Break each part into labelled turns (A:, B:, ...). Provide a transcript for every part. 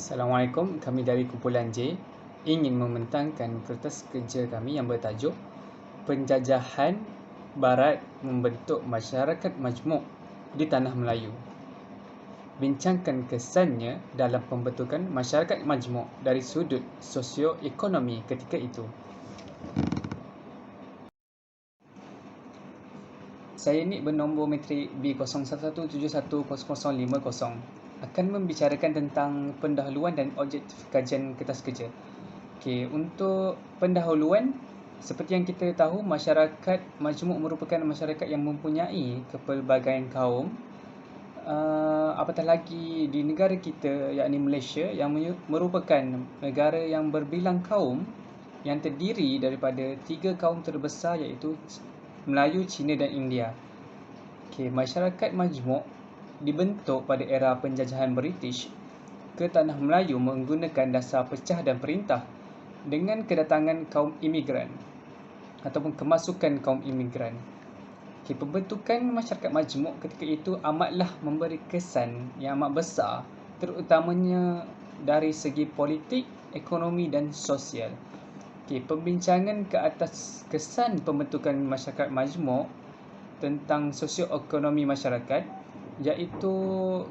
A: Assalamualaikum, kami dari kumpulan J ingin membentangkan kertas kerja kami yang bertajuk Penjajahan Barat Membentuk Masyarakat Majmuk di Tanah Melayu. Bincangkan kesannya dalam pembentukan masyarakat majmuk dari sudut sosioekonomi ketika itu. Saya Nik bernombor matrik B0117100050 akan membicarakan tentang pendahuluan dan objektif kajian kertas kerja. Okey, untuk pendahuluan, seperti yang kita tahu, masyarakat majmuk merupakan masyarakat yang mempunyai kepelbagaian kaum. Apatah lagi di negara kita, yakni Malaysia, yang merupakan negara yang berbilang kaum yang terdiri daripada 3 kaum terbesar, iaitu Melayu, Cina dan India. Okey, masyarakat majmuk dibentuk pada era penjajahan British ke Tanah Melayu menggunakan dasar pecah dan perintah dengan kedatangan kaum imigran ataupun kemasukan kaum imigran. Okay, pembentukan masyarakat majmuk ketika itu amatlah memberi kesan yang amat besar, terutamanya dari segi politik, ekonomi dan sosial. Okay, pembincangan ke atas kesan pembentukan masyarakat majmuk tentang sosioekonomi masyarakat, iaitu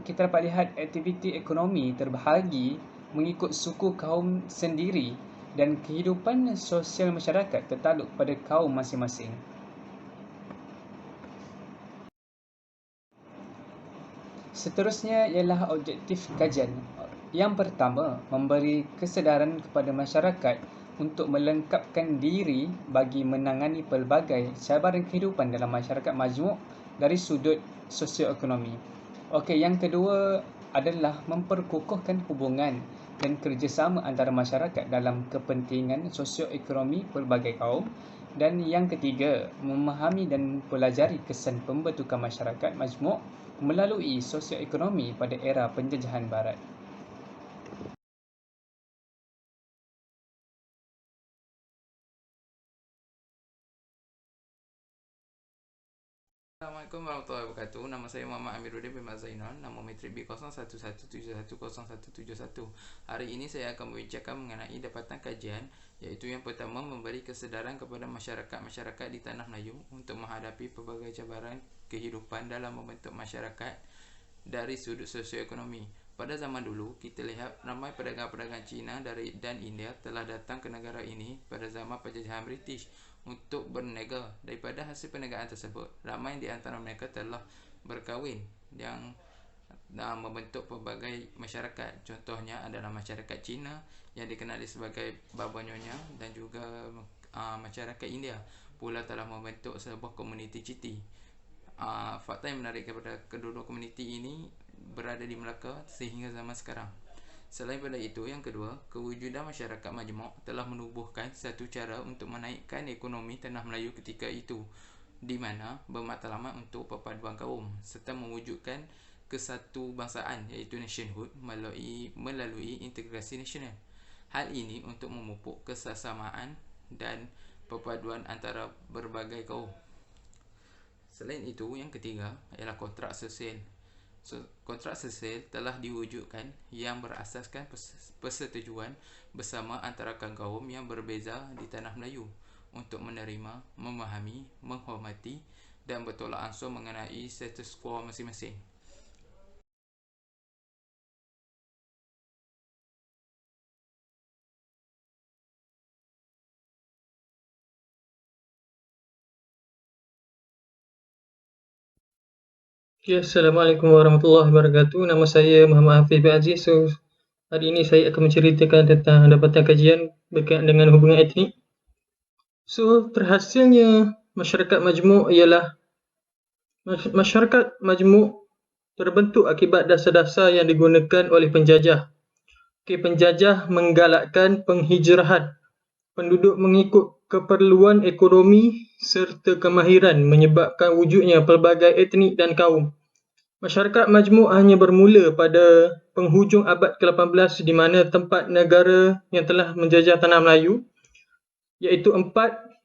A: kita dapat lihat aktiviti ekonomi terbahagi mengikut suku kaum sendiri dan kehidupan sosial masyarakat tertakluk pada kaum masing-masing. Seterusnya ialah objektif kajian. Yang pertama, memberi kesedaran kepada masyarakat untuk melengkapkan diri bagi menangani pelbagai cabaran kehidupan dalam masyarakat majmuk dari sudut sosioekonomi. Okey, yang kedua adalah memperkukuhkan hubungan dan kerjasama antara masyarakat dalam kepentingan sosioekonomi pelbagai kaum. Dan yang ketiga, memahami dan mempelajari kesan pembentukan masyarakat majmuk melalui sosioekonomi pada era penjajahan barat.
B: Assalamualaikum warahmatullahi wabarakatuh. Nama saya Muhammad Amiruddin bin Mat Zainal. Nama matrik B01171001. Hari ini saya akan membincangkan mengenai dapatan kajian, iaitu yang pertama, memberi kesedaran kepada masyarakat di Tanah Melayu untuk menghadapi pelbagai cabaran kehidupan dalam membentuk masyarakat dari sudut sosioekonomi. Pada zaman dulu, kita lihat ramai pedagang-pedagang Cina dan India telah datang ke negara ini pada zaman penjajahan British untuk berniaga. Daripada hasil perniagaan tersebut, ramai di antara mereka telah berkahwin yang membentuk pelbagai masyarakat. Contohnya adalah masyarakat Cina yang dikenali sebagai Baba Nyonya, dan juga masyarakat India pula telah membentuk sebuah komuniti Citi. Fakta yang menarik kepada kedua-dua komuniti ini berada di Melaka sehingga zaman sekarang. Selain daripada itu, yang kedua, kewujudan masyarakat majmuk telah menubuhkan satu cara untuk menaikkan ekonomi Tanah Melayu ketika itu, di mana bermatlamat untuk perpaduan kaum serta mewujudkan kesatu bangsaan, iaitu nationhood, melalui integrasi nasional. Hal ini untuk memupuk kesesamaan dan perpaduan antara berbagai kaum. Selain itu, yang ketiga ialah kontrak sosial. Kontrak sosial telah diwujudkan yang berasaskan persetujuan bersama antara kaum yang berbeza di Tanah Melayu untuk menerima, memahami, menghormati dan bertolak ansur mengenai status quo masing-masing.
C: Okay, Assalamualaikum warahmatullahi wabarakatuh. Nama saya Muhammad Hafiz bin Aziz. Hari ini saya akan menceritakan tentang dapatan kajian berkaitan dengan hubungan etnik. Terhasilnya masyarakat majmuk ialah masyarakat majmuk terbentuk akibat dasar-dasar yang digunakan oleh penjajah. Penjajah menggalakkan penghijrahan penduduk mengikut keperluan ekonomi serta kemahiran, menyebabkan wujudnya pelbagai etnik dan kaum. Masyarakat majmuk hanya bermula pada penghujung abad ke-18 di mana tempat negara yang telah menjajah Tanah Melayu, iaitu 4.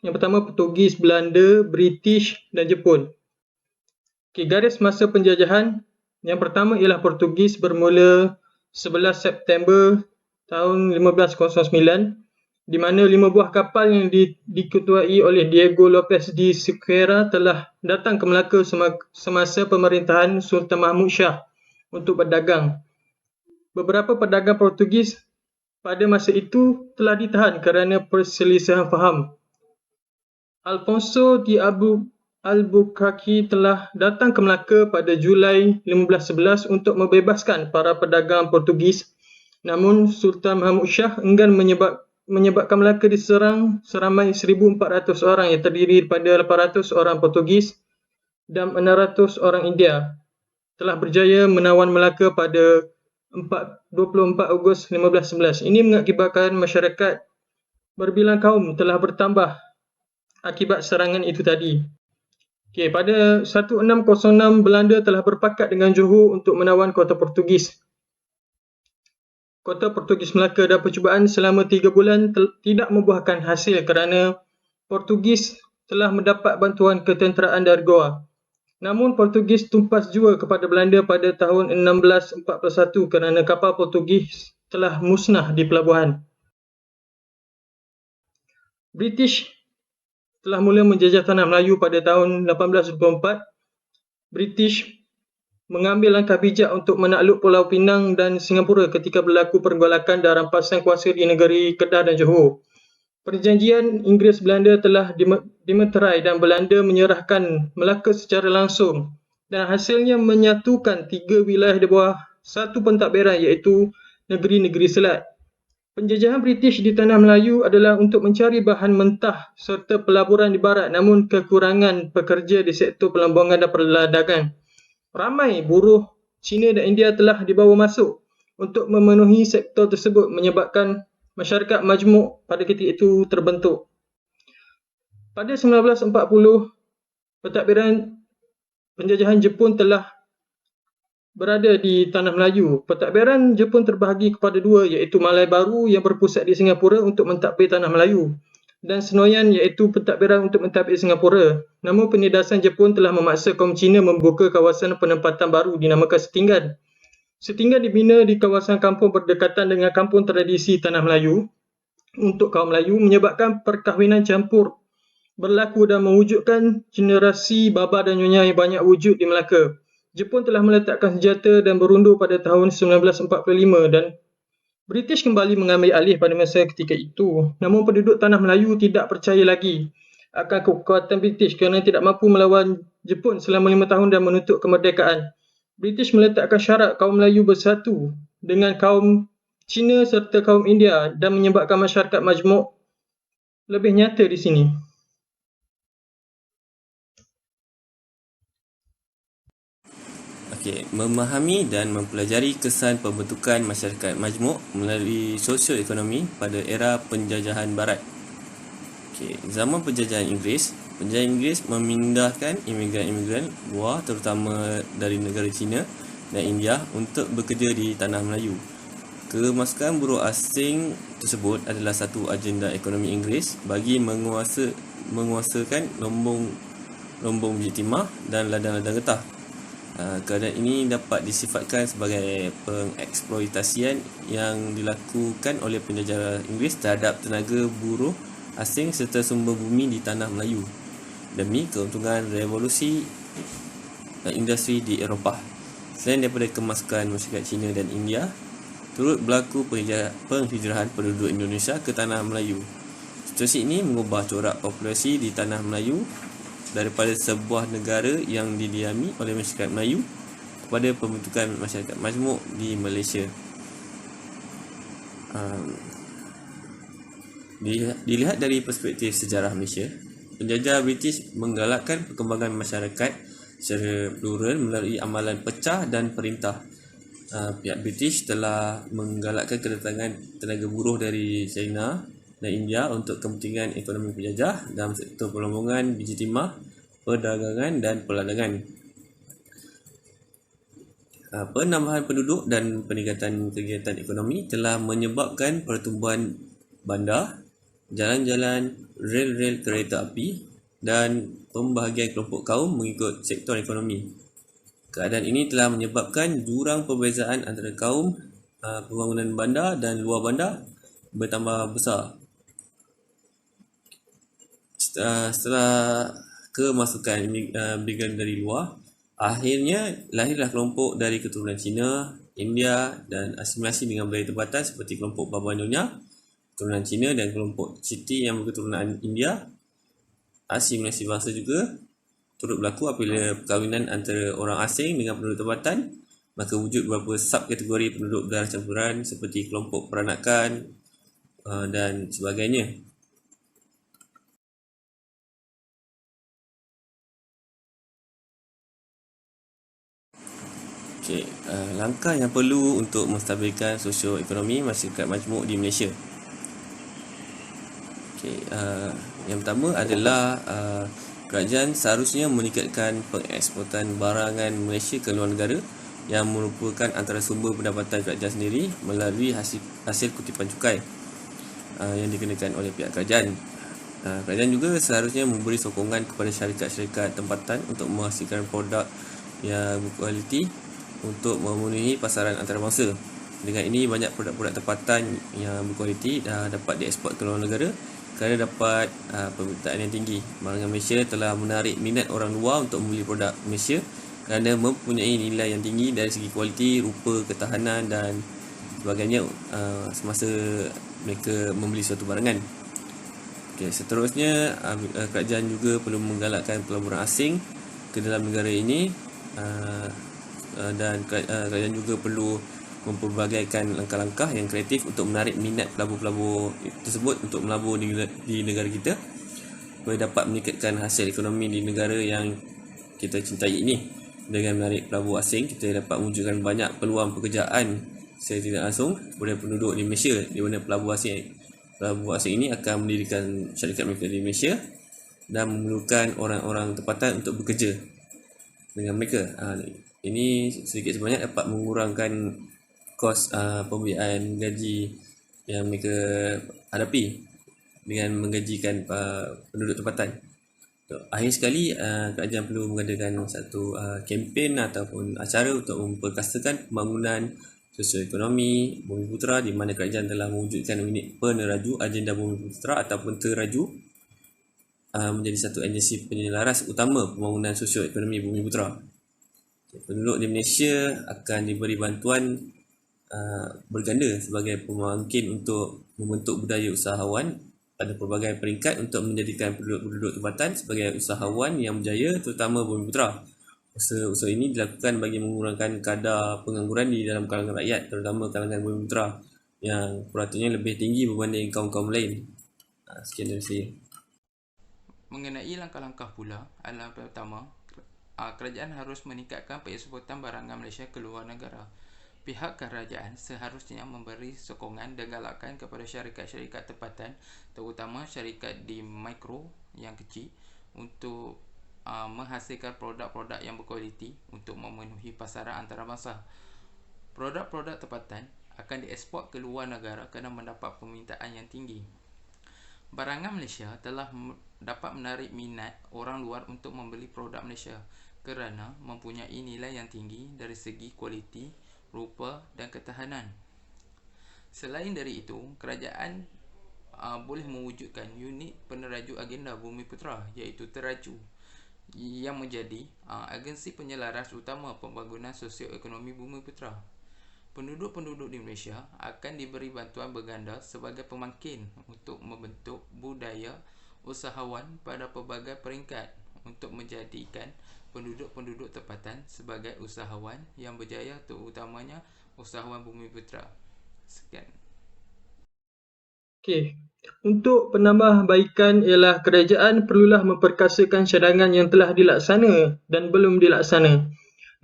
C: Yang pertama, Portugis, Belanda, British dan Jepun. Garis masa penjajahan yang pertama ialah Portugis bermula 11 September tahun 1509, di mana 5 buah kapal yang diketuai oleh Diego Lopez de Sequeira telah datang ke Melaka semasa pemerintahan Sultan Mahmud Shah untuk berdagang. Beberapa pedagang Portugis pada masa itu telah ditahan kerana perselisihan faham. Alfonso de Albuquerque telah datang ke Melaka pada Julai 1511 untuk membebaskan para pedagang Portugis. Namun Sultan Mahmud Shah enggan menyebabkan Melaka diserang seramai 1,400 orang yang terdiri daripada 800 orang Portugis dan 600 orang India. Telah berjaya menawan Melaka pada 24 Ogos 1511. Ini mengakibatkan masyarakat berbilang kaum telah bertambah akibat serangan itu tadi. Pada 1606, Belanda telah berpakat dengan Johor untuk menawan kota Portugis. Kota Portugis Melaka dan percubaan selama 3 bulan tidak membuahkan hasil kerana Portugis telah mendapat bantuan ketenteraan dari Goa. Namun Portugis tumpas jua kepada Belanda pada tahun 1641 kerana kapal Portugis telah musnah di pelabuhan. British telah mula menjajah tanah Melayu pada tahun 1824. British mengambil langkah bijak untuk menakluk Pulau Pinang dan Singapura ketika berlaku pergolakan dan rampasan kuasa di negeri Kedah dan Johor. Perjanjian Inggeris-Belanda telah dimeterai dan Belanda menyerahkan Melaka secara langsung dan hasilnya menyatukan 3 wilayah di bawah satu pentadbiran iaitu negeri-negeri Selat. Penjajahan British di tanah Melayu adalah untuk mencari bahan mentah serta pelaburan di barat, namun kekurangan pekerja di sektor pelambungan dan perdagangan. Ramai buruh Cina dan India telah dibawa masuk untuk memenuhi sektor tersebut menyebabkan masyarakat majmuk pada ketika itu terbentuk. Pada 1940, pentadbiran penjajahan Jepun telah berada di tanah Melayu. Pentadbiran Jepun terbahagi kepada 2 iaitu Malai Baru yang berpusat di Singapura untuk mentadbir tanah Melayu dan Senoyan iaitu pentadbiran untuk mentadbir Singapura. Namun penindasan Jepun telah memaksa kaum Cina membuka kawasan penempatan baru dinamakan Setinggan. Setinggan dibina di kawasan kampung berdekatan dengan kampung tradisi tanah Melayu untuk kaum Melayu menyebabkan perkahwinan campur berlaku dan mewujudkan generasi baba dan nyonya yang banyak wujud di Melaka. Jepun telah meletakkan senjata dan berundur pada tahun 1945 dan British kembali mengambil alih pada masa ketika itu. Namun penduduk tanah Melayu tidak percaya lagi akan kekuatan British kerana tidak mampu melawan Jepun selama 5 tahun dan menuntut kemerdekaan. British meletakkan syarat kaum Melayu bersatu dengan kaum Cina serta kaum India dan menyebabkan masyarakat majmuk lebih nyata di sini.
D: Memahami dan mempelajari kesan pembentukan masyarakat majmuk melalui sosioekonomi pada era penjajahan barat. Zaman penjajahan Inggeris memindahkan imigran-imigran luar terutama dari negara China dan India untuk bekerja di tanah Melayu. Kemasukan buruh asing tersebut adalah satu agenda ekonomi Inggeris bagi menguasakan lombong biji timah dan ladang-ladang getah. Keadaan ini dapat disifatkan sebagai pengeksploitasian yang dilakukan oleh penjajah Inggeris terhadap tenaga buruh asing serta sumber bumi di tanah Melayu demi keuntungan revolusi industri di Eropah. Selain daripada kemasukan masyarakat Cina dan India, turut berlaku penghijrahan penduduk Indonesia ke tanah Melayu. Situasi ini mengubah corak populasi di tanah Melayu daripada sebuah negara yang didiami oleh masyarakat Melayu kepada pembentukan masyarakat majmuk di Malaysia. Dilihat dari perspektif sejarah Malaysia, penjajah British menggalakkan perkembangan masyarakat secara plural melalui amalan pecah dan perintah. Pihak British telah menggalakkan kedatangan tenaga buruh dari China dan India untuk kepentingan ekonomi penjajah dalam sektor pelambungan biji timah, perdagangan dan peladangan. Penambahan penduduk dan peningkatan kegiatan ekonomi telah menyebabkan pertumbuhan bandar, jalan-jalan, rel-rel kereta api dan pembahagian kelompok kaum mengikut sektor ekonomi. Keadaan ini telah menyebabkan jurang perbezaan antara kaum pembangunan bandar dan luar bandar bertambah besar. Setelah kemasukan imigran dari luar, akhirnya lahirlah kelompok dari keturunan Cina, India dan asimilasi dengan budaya tempatan seperti kelompok Baba Nyonya, keturunan Cina dan kelompok Chitty yang berketurunan India. Asimilasi bangsa juga turut berlaku apabila perkahwinan antara orang asing dengan penduduk tempatan, maka wujud beberapa subkategori penduduk darah campuran seperti kelompok peranakan dan sebagainya. Okey, langkah yang perlu untuk menstabilkan sosioekonomi masyarakat majmuk di Malaysia. Okey, yang pertama adalah kerajaan seharusnya meningkatkan pengeksportan barangan Malaysia ke luar negara yang merupakan antara sumber pendapatan kerajaan sendiri melalui hasil kutipan cukai yang dikenakan oleh pihak kerajaan. Kerajaan juga seharusnya memberi sokongan kepada syarikat-syarikat tempatan untuk menghasilkan produk yang berkualiti untuk memenuhi pasaran antarabangsa. Dengan ini, banyak produk-produk tempatan yang berkualiti dapat dieksport ke luar negara kerana dapat permintaan yang tinggi. Barangan Malaysia telah menarik minat orang luar untuk membeli produk Malaysia kerana mempunyai nilai yang tinggi dari segi kualiti, rupa, ketahanan dan sebagainya semasa mereka membeli suatu barangan. Okay, seterusnya, kerajaan juga perlu menggalakkan pelaburan asing ke dalam negara ini dan kerajaan juga perlu mempelbagaikan langkah-langkah yang kreatif untuk menarik minat pelabur-pelabur tersebut untuk melabur di negara kita supaya dapat meningkatkan hasil ekonomi di negara yang kita cintai ini. Dengan menarik pelabur asing, kita dapat mewujudkan banyak peluang pekerjaan secara tidak langsung kepada penduduk di Malaysia, di mana pelabur asing ini akan mendirikan syarikat mereka di Malaysia dan memerlukan orang-orang tempatan untuk bekerja dengan mereka. Ini sedikit sebanyak dapat mengurangkan kos pembiayaan gaji yang mereka hadapi dengan menggajikan penduduk tempatan. Akhir sekali, kerajaan perlu mengadakan satu kempen ataupun acara untuk memperkasakan pembangunan sosioekonomi Bumiputera, di mana kerajaan telah mewujudkan unit peneraju agenda Bumiputera ataupun teraju menjadi satu agensi penyelaras utama pembangunan sosioekonomi Bumiputera. Penduduk di Malaysia akan diberi bantuan berganda sebagai pemangkin untuk membentuk budaya usahawan pada pelbagai peringkat untuk menjadikan penduduk tempatan sebagai usahawan yang berjaya, terutama Bumiputera. Usaha ini dilakukan bagi mengurangkan kadar pengangguran di dalam kalangan rakyat, terutama kalangan Bumiputera yang peratunnya lebih tinggi berbanding kaum-kaum lain. Sekian dari saya.
B: Mengenai langkah-langkah pula, adalah pertama, kerajaan harus meningkatkan pengeksportan barangan Malaysia ke luar negara. Pihak kerajaan seharusnya memberi sokongan dan galakan kepada syarikat-syarikat tempatan, terutama syarikat di mikro yang kecil, untuk menghasilkan produk-produk yang berkualiti untuk memenuhi pasaran antarabangsa. Produk-produk tempatan akan dieksport ke luar negara kerana mendapat permintaan yang tinggi. Barangan Malaysia telah dapat menarik minat orang luar untuk membeli produk Malaysia kerana mempunyai nilai yang tinggi dari segi kualiti, rupa dan ketahanan. Selain dari itu, kerajaan boleh mewujudkan unit peneraju agenda Bumiputera, iaitu Teraju, yang menjadi agensi penyelaras utama pembangunan sosioekonomi Bumiputera. Penduduk-penduduk di Malaysia akan diberi bantuan berganda sebagai pemangkin untuk membentuk budaya usahawan pada pelbagai peringkat untuk menjadikan penduduk-penduduk tempatan sebagai usahawan yang berjaya, terutamanya usahawan Bumiputera. Sekian.
C: Okey. Untuk penambahbaikan ialah kerajaan perlulah memperkasakan cadangan yang telah dilaksana dan belum dilaksana.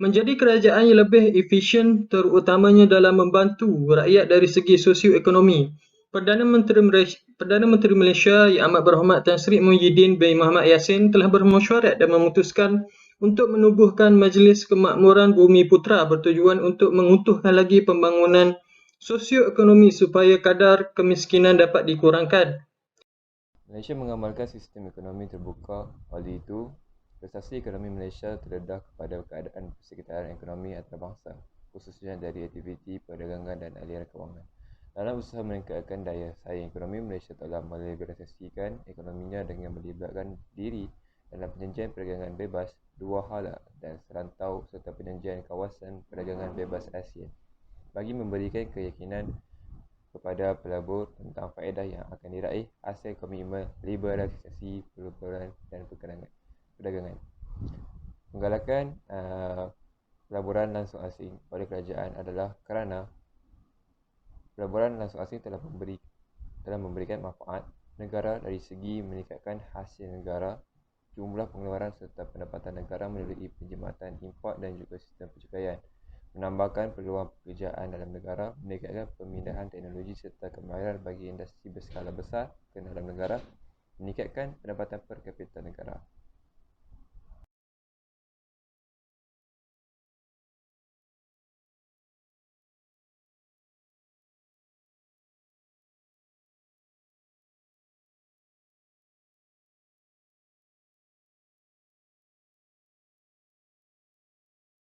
C: Menjadi kerajaan yang lebih efisien terutamanya dalam membantu rakyat dari segi sosioekonomi. Perdana Menteri Malaysia Yang Amat Berhormat Tan Sri Muhyiddin bin Mohamed Yassin telah bermesyuarat dan memutuskan untuk menubuhkan Majlis Kemakmuran Bumiputera bertujuan untuk mengutuhkan lagi pembangunan sosioekonomi supaya kadar kemiskinan dapat dikurangkan.
E: Malaysia mengamalkan sistem ekonomi terbuka, oleh itu, prestasi ekonomi Malaysia terdedah kepada keadaan persekitaran ekonomi antarabangsa. khususnya dari aktiviti perdagangan dan aliran kewangan. Dalam usaha meningkatkan daya saing ekonomi, Malaysia telah meliberalisasikan ekonominya dengan melibatkan diri dalam perjanjian perdagangan bebas dua hala dan serantau serta perjanjian kawasan perdagangan bebas ASEAN bagi memberikan keyakinan kepada pelabur tentang faedah yang akan diraih hasil komitmen liberalisasi pelaburan dan perdagangan. Penggalakan pelaburan langsung asing oleh kerajaan adalah kerana pelaburan langsung asing telah memberikan manfaat negara dari segi meningkatkan hasil negara, jumlah pengeluaran serta pendapatan negara melalui penjimatan import dan juga sistem pencukaian, menambahkan peluang pekerjaan dalam negara, meningkatkan pemindahan teknologi serta kemahiran bagi industri berskala besar ke dalam negara, meningkatkan pendapatan per kapita negara.